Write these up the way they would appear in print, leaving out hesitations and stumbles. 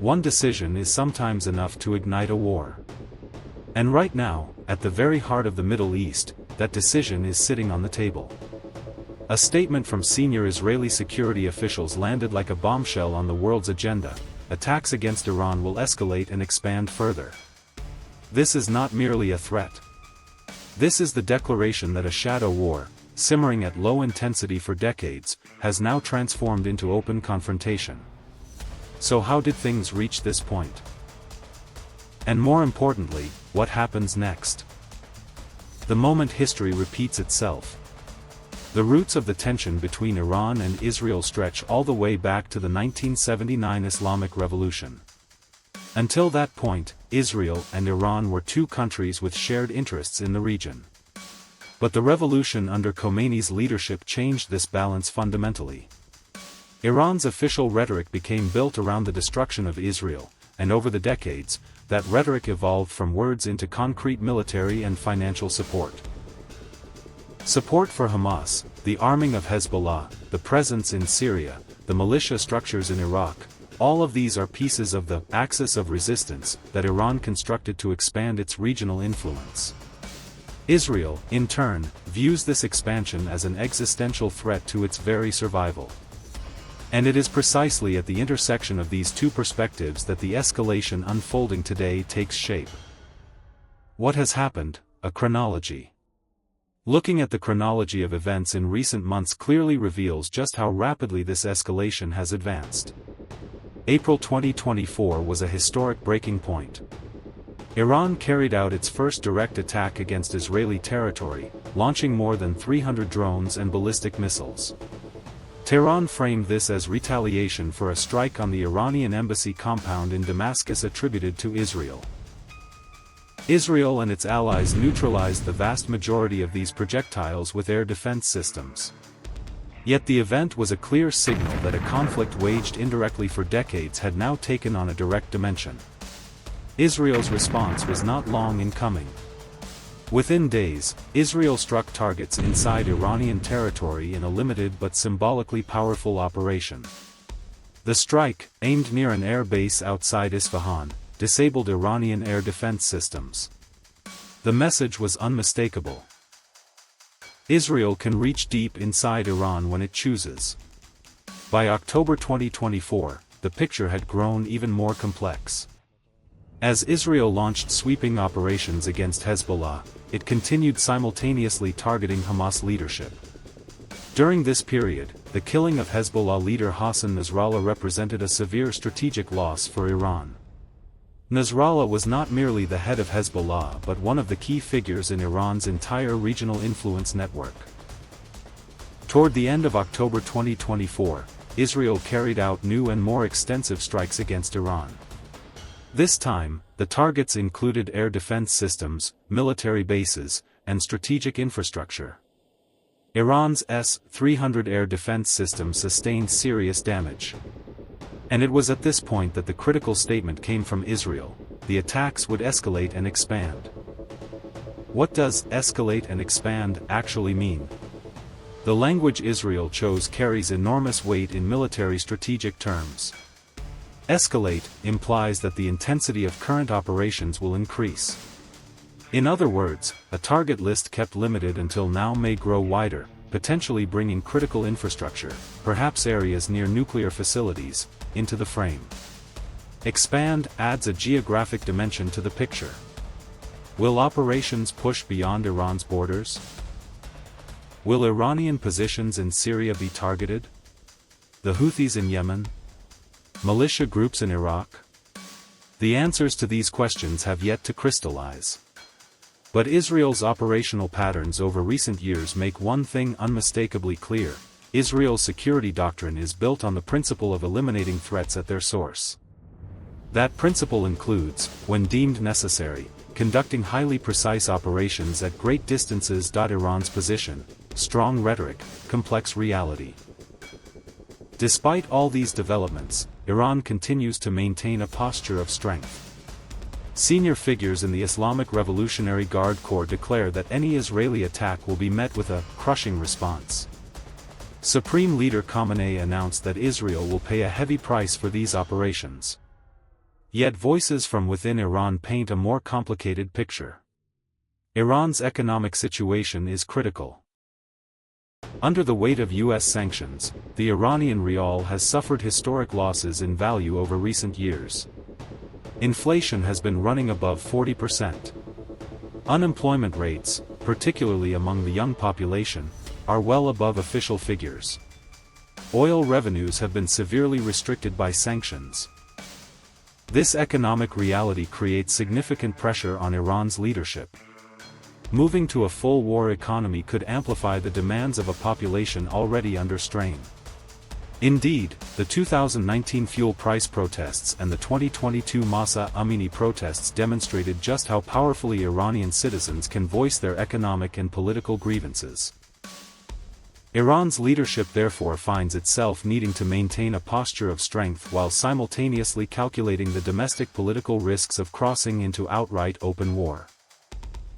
One decision is sometimes enough to ignite a war. And right now, at the very heart of the Middle East, that decision is sitting on the table. A statement from senior Israeli security officials landed like a bombshell on the world's agenda: attacks against Iran will escalate and expand further. This is not merely a threat. This is the declaration that a shadow war, simmering at low intensity for decades, has now transformed into open confrontation. So how did things reach this point? And more importantly, what happens next? The moment history repeats itself. The roots of the tension between Iran and Israel stretch all the way back to the 1979 Islamic Revolution. Until that point, Israel and Iran were two countries with shared interests in the region. But the revolution under Khomeini's leadership changed this balance fundamentally. Iran's official rhetoric became built around the destruction of Israel, and over the decades, that rhetoric evolved from words into concrete military and financial support. Support for Hamas, the arming of Hezbollah, the presence in Syria, the militia structures in Iraq, all of these are pieces of the axis of resistance that Iran constructed to expand its regional influence. Israel, in turn, views this expansion as an existential threat to its very survival. And it is precisely at the intersection of these two perspectives that the escalation unfolding today takes shape. What has happened? A chronology. Looking at the chronology of events in recent months clearly reveals just how rapidly this escalation has advanced. April 2024 was a historic breaking point. Iran carried out its first direct attack against Israeli territory, launching more than 300 drones and ballistic missiles. Tehran framed this as retaliation for a strike on the Iranian embassy compound in Damascus attributed to Israel. Israel and its allies neutralized the vast majority of these projectiles with air defense systems. Yet the event was a clear signal that a conflict waged indirectly for decades had now taken on a direct dimension. Israel's response was not long in coming. Within days, Israel struck targets inside Iranian territory in a limited but symbolically powerful operation. The strike, aimed near an air base outside Isfahan, disabled Iranian air defense systems. The message was unmistakable. Israel can reach deep inside Iran when it chooses. By October 2024, the picture had grown even more complex. As Israel launched sweeping operations against Hezbollah, it continued simultaneously targeting Hamas leadership. During this period, the killing of Hezbollah leader Hassan Nasrallah represented a severe strategic loss for Iran. Nasrallah was not merely the head of Hezbollah but one of the key figures in Iran's entire regional influence network. Toward the end of October 2024, Israel carried out new and more extensive strikes against Iran. This time, the targets included air defense systems, military bases, and strategic infrastructure. Iran's S-300 air defense system sustained serious damage. And it was at this point that the critical statement came from Israel: the attacks would escalate and expand. What does escalate and expand actually mean? The language Israel chose carries enormous weight in military strategic terms. Escalate implies that the intensity of current operations will increase. In other words, a target list kept limited until now may grow wider, potentially bringing critical infrastructure, perhaps areas near nuclear facilities, into the frame. Expand adds a geographic dimension to the picture. Will operations push beyond Iran's borders? Will Iranian positions in Syria be targeted? The Houthis in Yemen? Militia groups in Iraq? The answers to these questions have yet to crystallize. But Israel's operational patterns over recent years make one thing unmistakably clear: Israel's security doctrine is built on the principle of eliminating threats at their source. That principle includes, when deemed necessary, conducting highly precise operations at great distances. Iran's position: strong rhetoric, complex reality. Despite all these developments, Iran continues to maintain a posture of strength. Senior figures in the Islamic Revolutionary Guard Corps declare that any Israeli attack will be met with a crushing response. Supreme Leader Khamenei announced that Israel will pay a heavy price for these operations. Yet voices from within Iran paint a more complicated picture. Iran's economic situation is critical. Under the weight of U.S. sanctions, the Iranian rial has suffered historic losses in value over recent years. Inflation has been running above 40%. Unemployment rates, particularly among the young population, are well above official figures. Oil revenues have been severely restricted by sanctions. This economic reality creates significant pressure on Iran's leadership. Moving to a full war economy could amplify the demands of a population already under strain. Indeed, the 2019 fuel price protests and the 2022 Mahsa Amini protests demonstrated just how powerfully Iranian citizens can voice their economic and political grievances. Iran's leadership therefore finds itself needing to maintain a posture of strength while simultaneously calculating the domestic political risks of crossing into outright open war.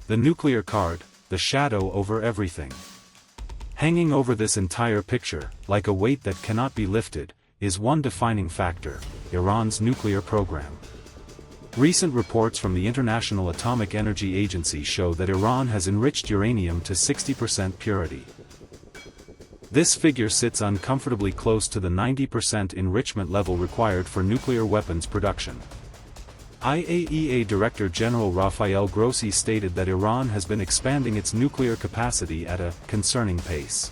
The nuclear card, the shadow over everything. Hanging over this entire picture, like a weight that cannot be lifted, is one defining factor: Iran's nuclear program. Recent reports from the International Atomic Energy Agency show that Iran has enriched uranium to 60% purity. This figure sits uncomfortably close to the 90% enrichment level required for nuclear weapons production. IAEA Director General Rafael Grossi stated that Iran has been expanding its nuclear capacity at a concerning pace.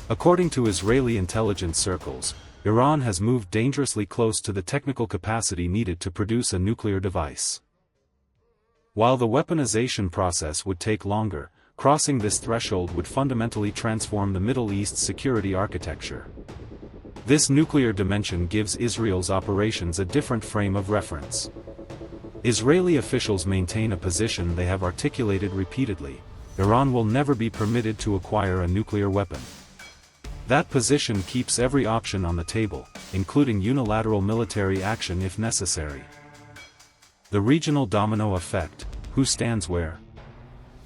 According to Israeli intelligence circles, Iran has moved dangerously close to the technical capacity needed to produce a nuclear device. While the weaponization process would take longer, crossing this threshold would fundamentally transform the Middle East's security architecture. This nuclear dimension gives Israel's operations a different frame of reference. Israeli officials maintain a position they have articulated repeatedly: Iran will never be permitted to acquire a nuclear weapon. That position keeps every option on the table, including unilateral military action if necessary. The regional domino effect: who stands where?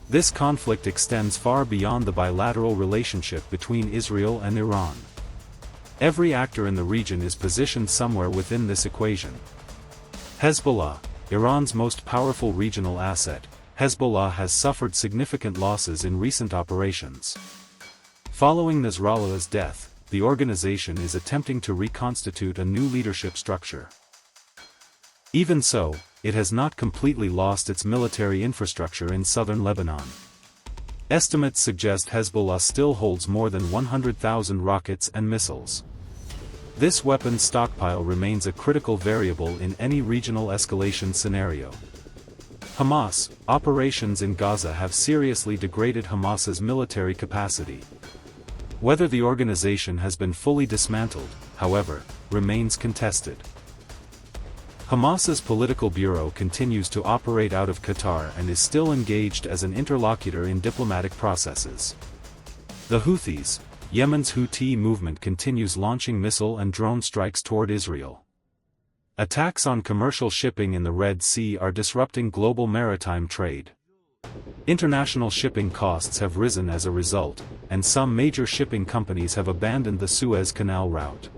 This conflict extends far beyond the bilateral relationship between Israel and Iran. Every actor in the region is positioned somewhere within this equation. Hezbollah, Iran's most powerful regional asset, Hezbollah has suffered significant losses in recent operations. Following Nasrallah's death, the organization is attempting to reconstitute a new leadership structure. Even so, it has not completely lost its military infrastructure in southern Lebanon. Estimates suggest Hezbollah still holds more than 100,000 rockets and missiles. This weapons stockpile remains a critical variable in any regional escalation scenario. Hamas, operations in Gaza have seriously degraded Hamas's military capacity. Whether the organization has been fully dismantled, however, remains contested. Hamas's political bureau continues to operate out of Qatar and is still engaged as an interlocutor in diplomatic processes. The Houthis, Yemen's Houthi movement, continues launching missile and drone strikes toward Israel. Attacks on commercial shipping in the Red Sea are disrupting global maritime trade. International shipping costs have risen as a result, and some major shipping companies have abandoned the Suez Canal route.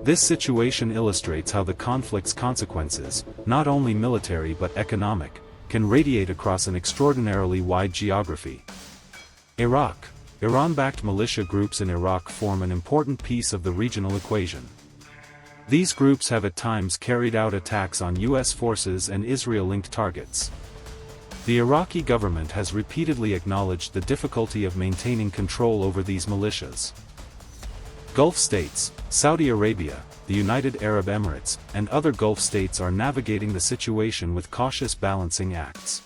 This situation illustrates how the conflict's consequences, not only military but economic, can radiate across an extraordinarily wide geography. Iraq. Iran-backed militia groups in Iraq form an important piece of the regional equation. These groups have at times carried out attacks on U.S. forces and Israel-linked targets. The Iraqi government has repeatedly acknowledged the difficulty of maintaining control over these militias. Gulf states, Saudi Arabia, the United Arab Emirates, and other Gulf states are navigating the situation with cautious balancing acts.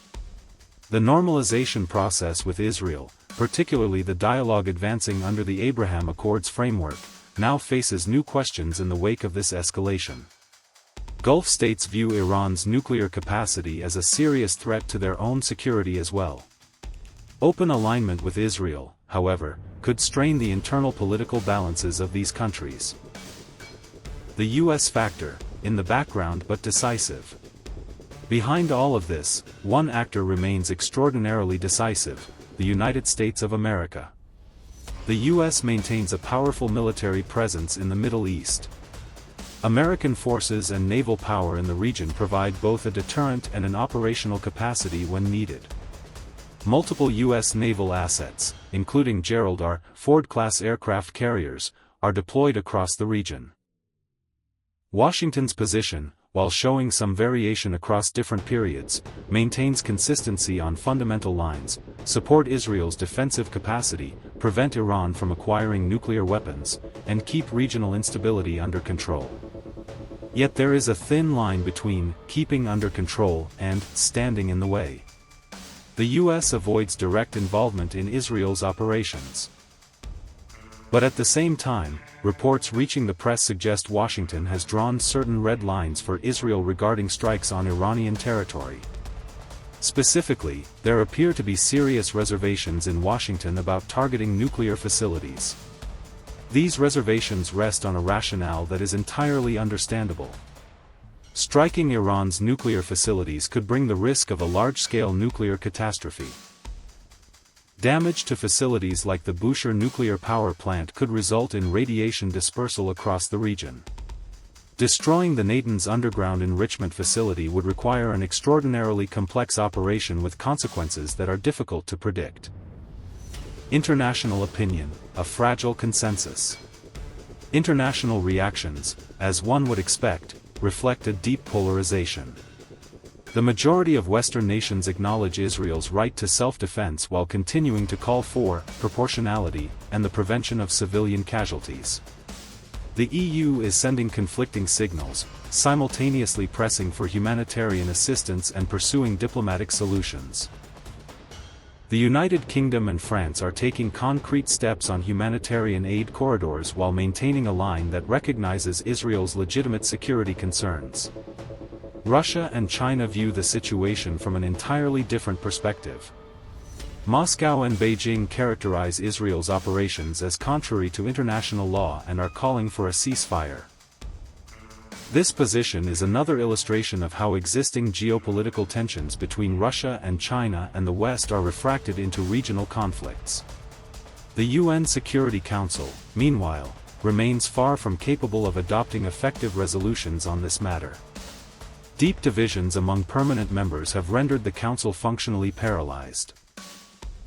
The normalization process with Israel, particularly the dialogue advancing under the Abraham Accords framework, now faces new questions in the wake of this escalation. Gulf states view Iran's nuclear capacity as a serious threat to their own security as well. Open alignment with Israel, however, could strain the internal political balances of these countries. The U.S. factor, in the background but decisive. Behind all of this, one actor remains extraordinarily decisive: the United States of America. The U.S. maintains a powerful military presence in the Middle East. American forces and naval power in the region provide both a deterrent and an operational capacity when needed. Multiple U.S. naval assets, including Gerald R. Ford-class aircraft carriers, are deployed across the region. Washington's position, while showing some variation across different periods, maintains consistency on fundamental lines: support Israel's defensive capacity, prevent Iran from acquiring nuclear weapons, and keep regional instability under control. Yet there is a thin line between keeping under control and standing in the way. The U.S. avoids direct involvement in Israel's operations. But at the same time, reports reaching the press suggest Washington has drawn certain red lines for Israel regarding strikes on Iranian territory. Specifically, there appear to be serious reservations in Washington about targeting nuclear facilities. These reservations rest on a rationale that is entirely understandable. Striking Iran's nuclear facilities could bring the risk of a large-scale nuclear catastrophe. Damage to facilities like the Bushehr nuclear power plant could result in radiation dispersal across the region. Destroying the Natanz underground enrichment facility would require an extraordinarily complex operation with consequences that are difficult to predict. International opinion, a fragile consensus. International reactions, as one would expect, reflect a deep polarization. The majority of Western nations acknowledge Israel's right to self-defense while continuing to call for proportionality and the prevention of civilian casualties. The EU is sending conflicting signals, simultaneously pressing for humanitarian assistance and pursuing diplomatic solutions. The United Kingdom and France are taking concrete steps on humanitarian aid corridors while maintaining a line that recognizes Israel's legitimate security concerns. Russia and China view the situation from an entirely different perspective. Moscow and Beijing characterize Israel's operations as contrary to international law and are calling for a ceasefire. This position is another illustration of how existing geopolitical tensions between Russia and China and the West are refracted into regional conflicts. The UN Security Council, meanwhile, remains far from capable of adopting effective resolutions on this matter. Deep divisions among permanent members have rendered the Council functionally paralyzed.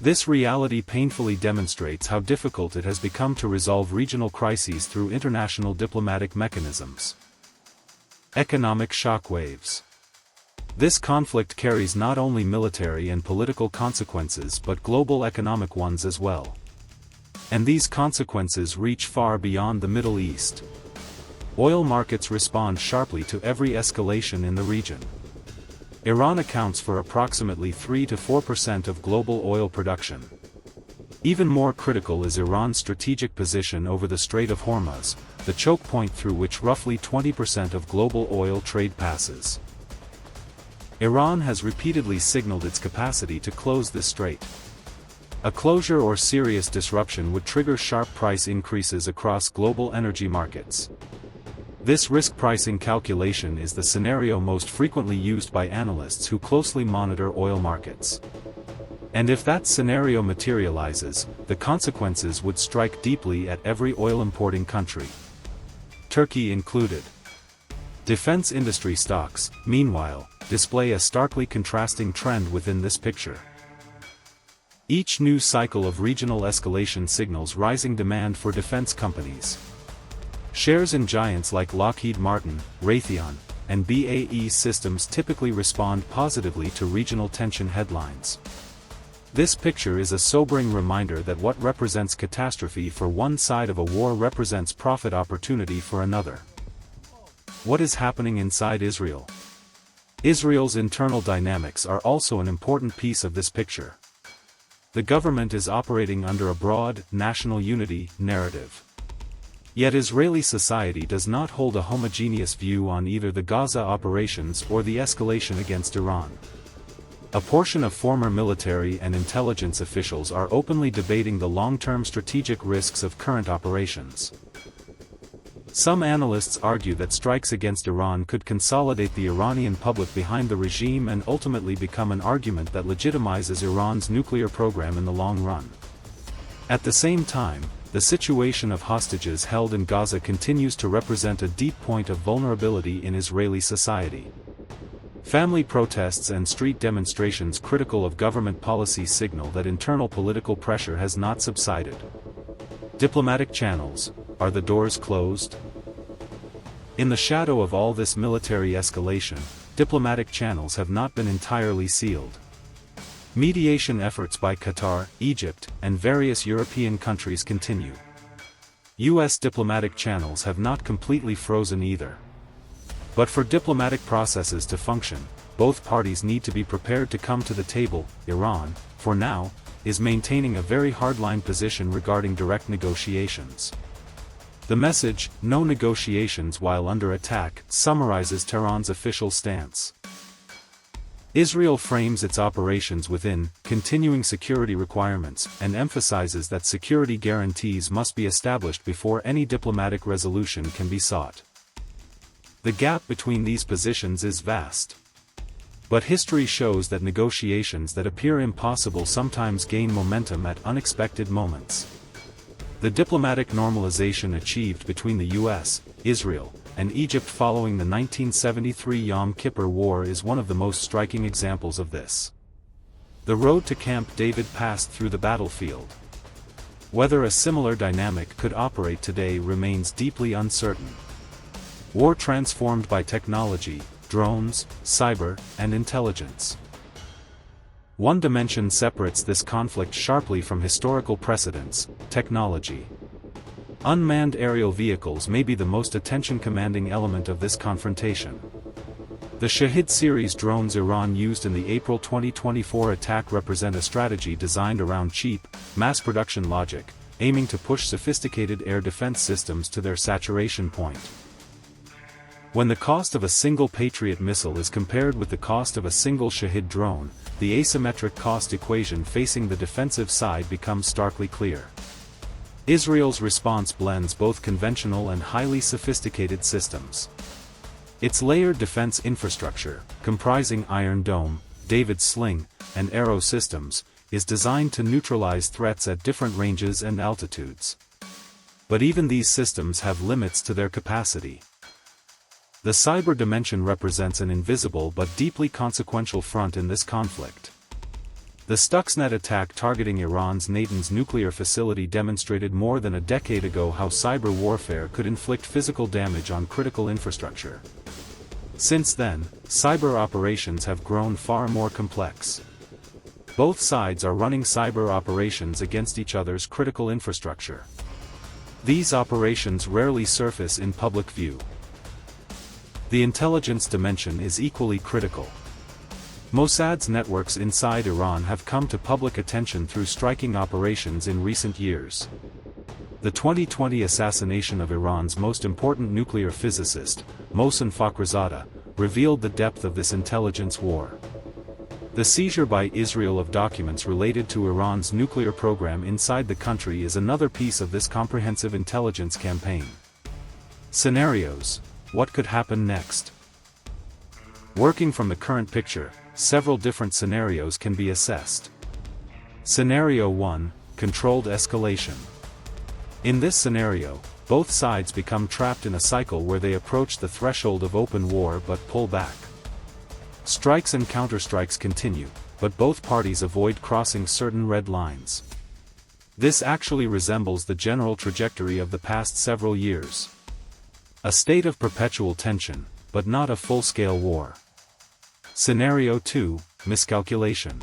This reality painfully demonstrates how difficult it has become to resolve regional crises through international diplomatic mechanisms. Economic shockwaves. This conflict carries not only military and political consequences but global economic ones as well. And these consequences reach far beyond the Middle East. Oil markets respond sharply to every escalation in the region. Iran accounts for approximately 3 to 4% of global oil production. Even more critical is Iran's strategic position over the Strait of Hormuz, the choke point through which roughly 20% of global oil trade passes. Iran has repeatedly signaled its capacity to close this strait. A closure or serious disruption would trigger sharp price increases across global energy markets. This risk pricing calculation is the scenario most frequently used by analysts who closely monitor oil markets. And if that scenario materializes, the consequences would strike deeply at every oil-importing country, Turkey included. Defense industry stocks, meanwhile, display a starkly contrasting trend within this picture. Each new cycle of regional escalation signals rising demand for defense companies. Shares in giants like Lockheed Martin, Raytheon, and BAE Systems typically respond positively to regional tension headlines. This picture is a sobering reminder that what represents catastrophe for one side of a war represents profit opportunity for another. What is happening inside Israel? Israel's internal dynamics are also an important piece of this picture. The government is operating under a broad, national unity narrative. Yet Israeli society does not hold a homogeneous view on either the Gaza operations or the escalation against Iran. A portion of former military and intelligence officials are openly debating the long-term strategic risks of current operations. Some analysts argue that strikes against Iran could consolidate the Iranian public behind the regime and ultimately become an argument that legitimizes Iran's nuclear program in the long run. At the same time, the situation of hostages held in Gaza continues to represent a deep point of vulnerability in Israeli society. Family protests and street demonstrations critical of government policy signal that internal political pressure has not subsided. Diplomatic channels: are the doors closed? In the shadow of all this military escalation, diplomatic channels have not been entirely sealed. Mediation efforts by Qatar, Egypt, and various European countries continue. U.S. diplomatic channels have not completely frozen either. But for diplomatic processes to function, both parties need to be prepared to come to the table. Iran, for now, is maintaining a very hardline position regarding direct negotiations. The message, "No negotiations while under attack," summarizes Tehran's official stance. Israel frames its operations within continuing security requirements and emphasizes that security guarantees must be established before any diplomatic resolution can be sought. The gap between these positions is vast. But history shows that negotiations that appear impossible sometimes gain momentum at unexpected moments. The diplomatic normalization achieved between the US, Israel, and Egypt following the 1973 Yom Kippur War is one of the most striking examples of this. The road to Camp David passed through the battlefield. Whether a similar dynamic could operate today remains deeply uncertain. War transformed by technology, drones, cyber, and intelligence. One dimension separates this conflict sharply from historical precedents: technology. Unmanned aerial vehicles may be the most attention-commanding element of this confrontation. The Shahid series drones Iran used in the April 2024 attack represent a strategy designed around cheap, mass-production logic, aiming to push sophisticated air defense systems to their saturation point. When the cost of a single Patriot missile is compared with the cost of a single Shahid drone, the asymmetric cost equation facing the defensive side becomes starkly clear. Israel's response blends both conventional and highly sophisticated systems. Its layered defense infrastructure, comprising Iron Dome, David Sling, and Arrow systems, is designed to neutralize threats at different ranges and altitudes. But even these systems have limits to their capacity. The cyber dimension represents an invisible but deeply consequential front in this conflict. The Stuxnet attack targeting Iran's Natanz nuclear facility demonstrated more than a decade ago how cyber warfare could inflict physical damage on critical infrastructure. Since then, cyber operations have grown far more complex. Both sides are running cyber operations against each other's critical infrastructure. These operations rarely surface in public view. The intelligence dimension is equally critical. Mossad's networks inside Iran have come to public attention through striking operations in recent years. The 2020 assassination of Iran's most important nuclear physicist, Mohsen Fakhrizadeh, revealed the depth of this intelligence war. The seizure by Israel of documents related to Iran's nuclear program inside the country is another piece of this comprehensive intelligence campaign. Scenarios: what could happen next? Working from the current picture, several different scenarios can be assessed. Scenario 1: Controlled escalation. In this scenario, both sides become trapped in a cycle where they approach the threshold of open war but pull back. Strikes and counterstrikes continue, but both parties avoid crossing certain red lines. This actually resembles the general trajectory of the past several years. A state of perpetual tension, but not a full-scale war. Scenario 2: Miscalculation.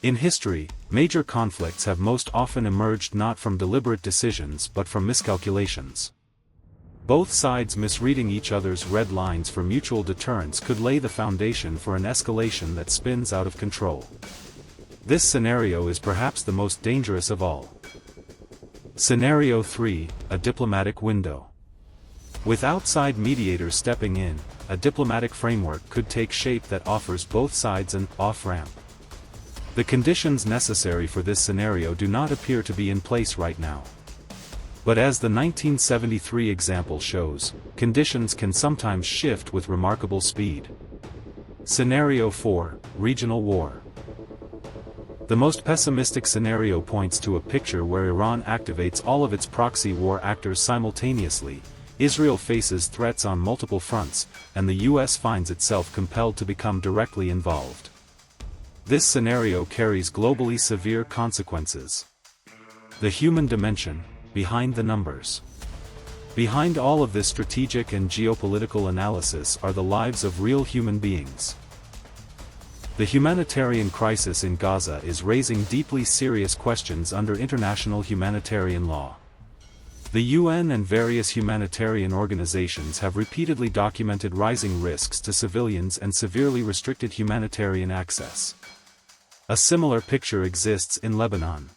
In history, major conflicts have most often emerged not from deliberate decisions but from miscalculations. Both sides misreading each other's red lines for mutual deterrence could lay the foundation for an escalation that spins out of control. This scenario is perhaps the most dangerous of all. Scenario 3: A diplomatic window. With outside mediators stepping in, a diplomatic framework could take shape that offers both sides an off-ramp. The conditions necessary for this scenario do not appear to be in place right now. But as the 1973 example shows, conditions can sometimes shift with remarkable speed. Scenario 4: Regional war. The most pessimistic scenario points to a picture where Iran activates all of its proxy war actors simultaneously, Israel faces threats on multiple fronts, and the US finds itself compelled to become directly involved. This scenario carries globally severe consequences. The human dimension, behind the numbers. Behind all of this strategic and geopolitical analysis are the lives of real human beings. The humanitarian crisis in Gaza is raising deeply serious questions under international humanitarian law. The UN and various humanitarian organizations have repeatedly documented rising risks to civilians and severely restricted humanitarian access. A similar picture exists in Lebanon.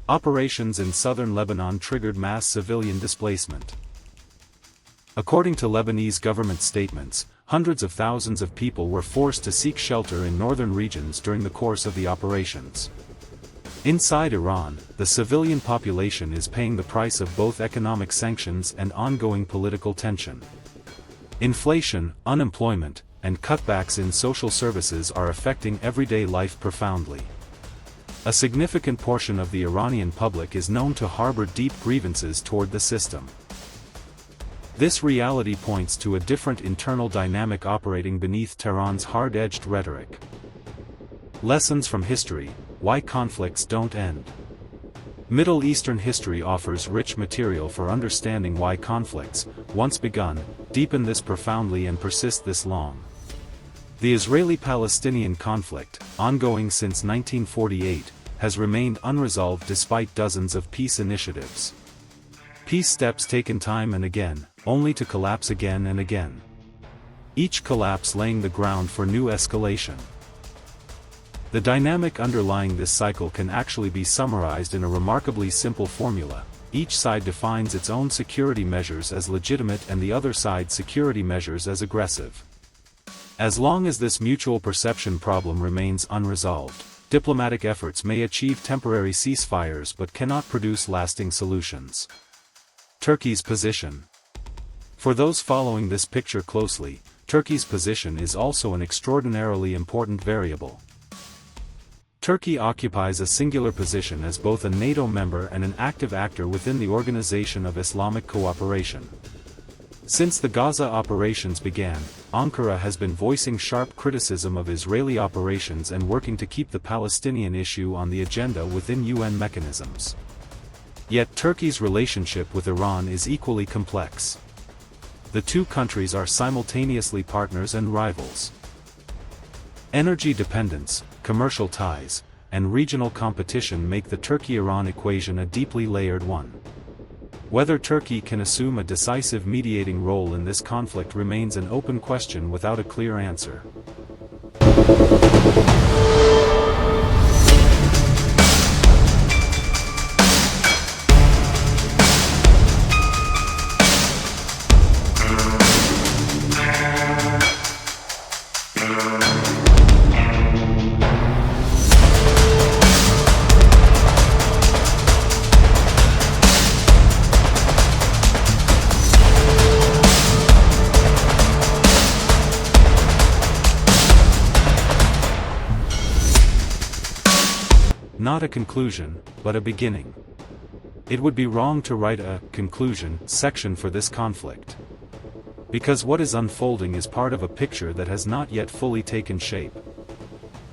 Operations in southern Lebanon triggered mass civilian displacement. According to Lebanese government statements, hundreds of thousands of people were forced to seek shelter in northern regions during the course of the operations. Inside Iran, the civilian population is paying the price of both economic sanctions and ongoing political tension. Inflation, unemployment, and cutbacks in social services are affecting everyday life profoundly. A significant portion of the Iranian public is known to harbor deep grievances toward the system. This reality points to a different internal dynamic operating beneath Tehran's hard-edged rhetoric. Lessons from history: why conflicts don't end. Middle Eastern history offers rich material for understanding why conflicts, once begun, deepen this profoundly and persist this long. The Israeli-Palestinian conflict, ongoing since 1948, has remained unresolved despite dozens of peace initiatives. Peace steps taken time and again, only to collapse again and again. Each collapse laying the ground for new escalation. The dynamic underlying this cycle can actually be summarized in a remarkably simple formula: each side defines its own security measures as legitimate and the other side's security measures as aggressive. As long as this mutual perception problem remains unresolved, diplomatic efforts may achieve temporary ceasefires but cannot produce lasting solutions. Turkey's position. For those following this picture closely, Turkey's position is also an extraordinarily important variable. Turkey occupies a singular position as both a NATO member and an active actor within the Organization of Islamic Cooperation. Since the Gaza operations began, Ankara has been voicing sharp criticism of Israeli operations and working to keep the Palestinian issue on the agenda within UN mechanisms. Yet Turkey's relationship with Iran is equally complex. The two countries are simultaneously partners and rivals. Energy dependence, commercial ties, and regional competition make the Turkey-Iran equation a deeply layered one. Whether Turkey can assume a decisive mediating role in this conflict remains an open question without a clear answer. Not a conclusion, but a beginning. It would be wrong to write a conclusion section for this conflict. Because what is unfolding is part of a picture that has not yet fully taken shape.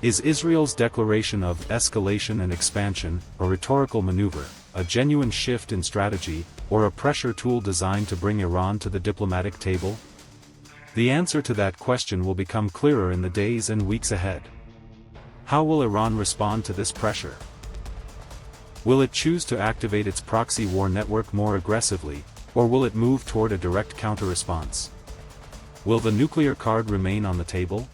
Is Israel's declaration of escalation and expansion a rhetorical maneuver, a genuine shift in strategy, or a pressure tool designed to bring Iran to the diplomatic table? The answer to that question will become clearer in the days and weeks ahead. How will Iran respond to this pressure? Will it choose to activate its proxy war network more aggressively, or will it move toward a direct counter-response? Will the nuclear card remain on the table?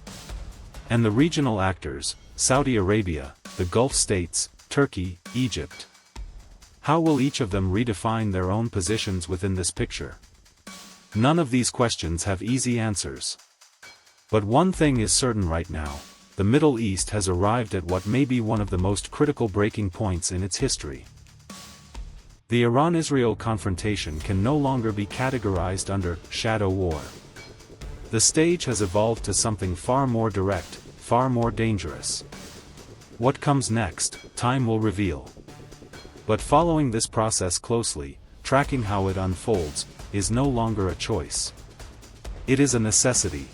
And the regional actors, Saudi Arabia, the Gulf states, Turkey, Egypt. How will each of them redefine their own positions within this picture? None of these questions have easy answers. But one thing is certain right now: the Middle East has arrived at what may be one of the most critical breaking points in its history. The Iran-Israel confrontation can no longer be categorized under shadow war. The stage has evolved to something far more direct, far more dangerous. What comes next, time will reveal. But following this process closely, tracking how it unfolds, is no longer a choice. It is a necessity.